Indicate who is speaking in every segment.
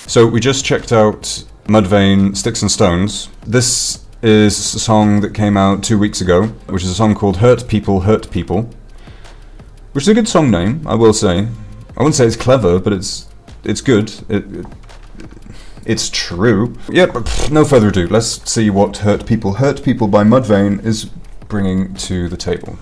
Speaker 1: So we just checked out Mudvayne, Sticks and Stones. This is a song that came out 2 weeks ago, which is a song called Hurt People, Hurt People, which is a good song name, I will say. I wouldn't say it's clever, but it's good. It's true. Yeah, but no further ado, let's see what Hurt People by Mudvayne is bringing to the table.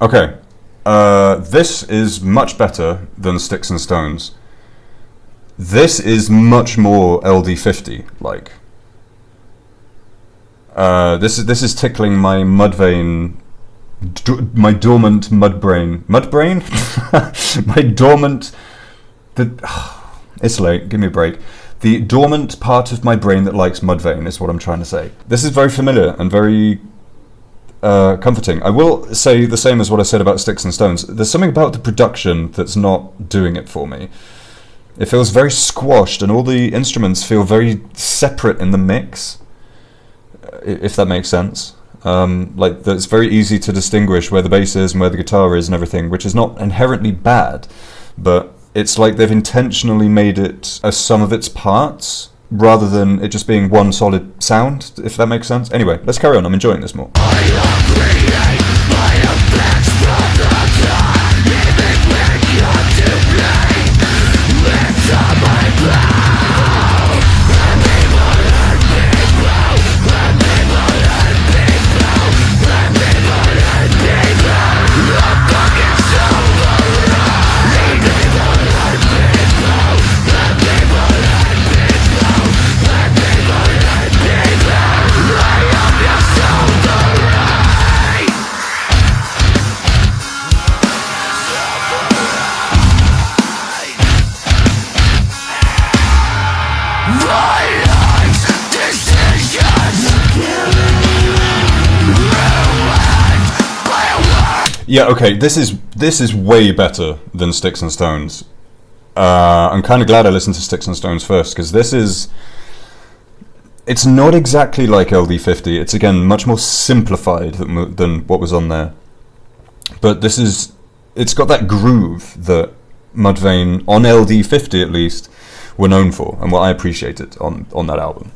Speaker 1: Okay, this is much better than Sticks and Stones. This is much more LD50 like. This is tickling my Mudvayne, my dormant mudbrain. Mudbrain? My dormant. It's late. Give me a break. The dormant part of my brain that likes Mudvayne is what I'm trying to say. This is very familiar and very comforting. I will say the same as what I said about Sticks and Stones. There's something about the production that's not doing it for me. It feels very squashed, and all the instruments feel very separate in the mix, if that makes sense. Like, it's very easy to distinguish where the bass is and where the guitar is and everything, which is not inherently bad, but it's like they've intentionally made it a sum of its parts, rather than it just being one solid sound, if that makes sense. Anyway, let's carry on. I'm enjoying this more. Yeah, okay, this is way better than Sticks and Stones. I'm kind of glad I listened to Sticks and Stones first, because it's not exactly like LD50. It's, again, much more simplified than what was on there. But it's got that groove that Mudvayne, on LD50 at least, were known for, and what I appreciated on that album.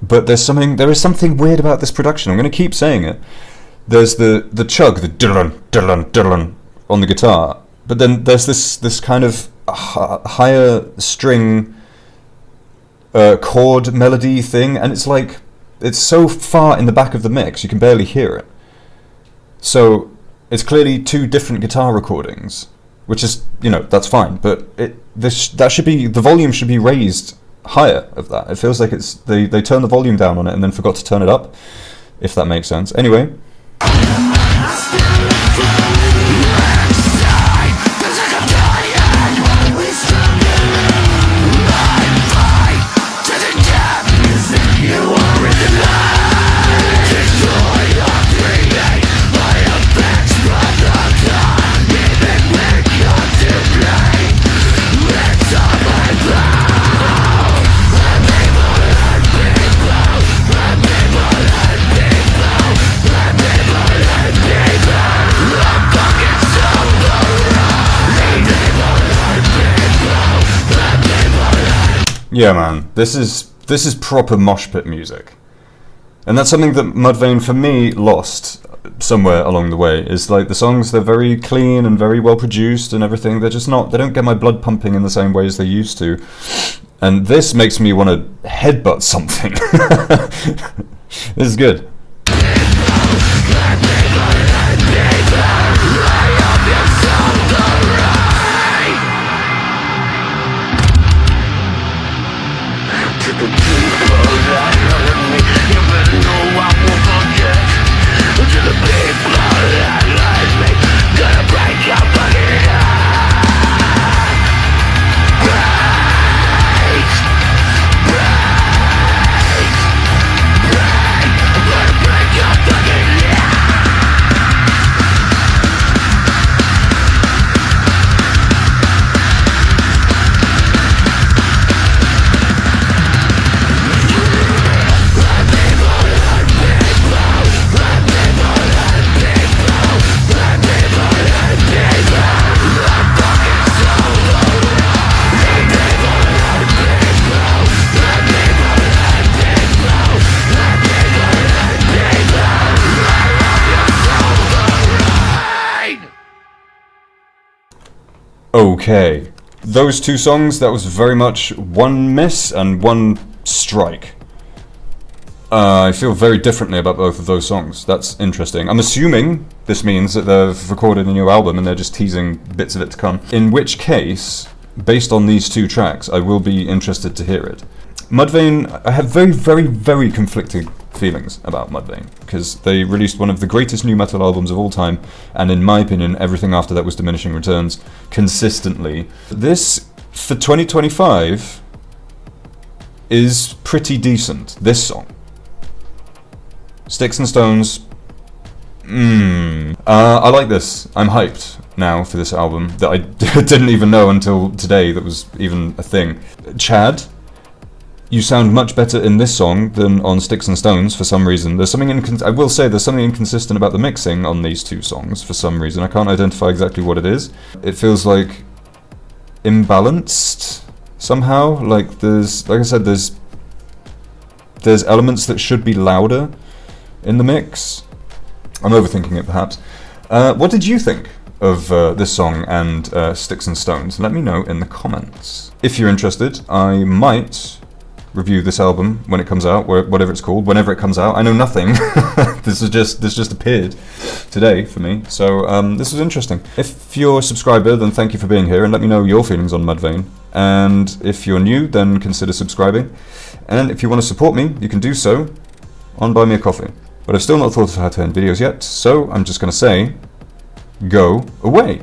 Speaker 1: But there is something weird about this production. I'm going to keep saying it. There's the chug, the diddlin, diddlin, diddlin on the guitar, but then there's this kind of higher string chord melody thing, and it's like, it's so far in the back of the mix you can barely hear it. So it's clearly two different guitar recordings, which is, that's fine, but the volume should be raised higher of that. It feels like they turned the volume down on it and then forgot to turn it up, if that makes sense. Anyway. Yeah, man, this is proper mosh pit music, and that's something that Mudvayne for me lost somewhere along the way is like the songs, they're very clean and very well produced and everything. They're just not, they don't get my blood pumping in the same way as they used to. And this makes me want to headbutt something. This is good. Okay, those two songs, that was very much one miss and one strike. I feel very differently about both of those songs. That's interesting. I'm assuming this means that they've recorded a new album and they're just teasing bits of it to come. In which case, based on these two tracks, I will be interested to hear it. Mudvayne, I have very, very, very conflicting feelings about Mudvayne, because they released one of the greatest new metal albums of all time, and in my opinion, everything after that was diminishing returns consistently. This, for 2025, is pretty decent, this song. Sticks and Stones, I like this. I'm hyped now for this album that I didn't even know until today that was even a thing. Chad, you sound much better in this song than on Sticks and Stones for some reason. There's something I will say there's something inconsistent about the mixing on these two songs for some reason. I can't identify exactly what it is. It feels like imbalanced somehow. Like there's, like I said, there's elements that should be louder in the mix. I'm overthinking it perhaps. What did you think of this song and Sticks and Stones? Let me know in the comments. If you're interested, I might review this album when it comes out, whatever it's called, whenever it comes out. I know nothing. This just appeared today for me, so this was interesting. If you're a subscriber, then thank you for being here, and let me know your feelings on Mudvayne. And if you're new, then consider subscribing. And if you want to support me, you can do so on Buy Me a Coffee. But I've still not thought of how to end videos yet, so I'm just going to say, go away.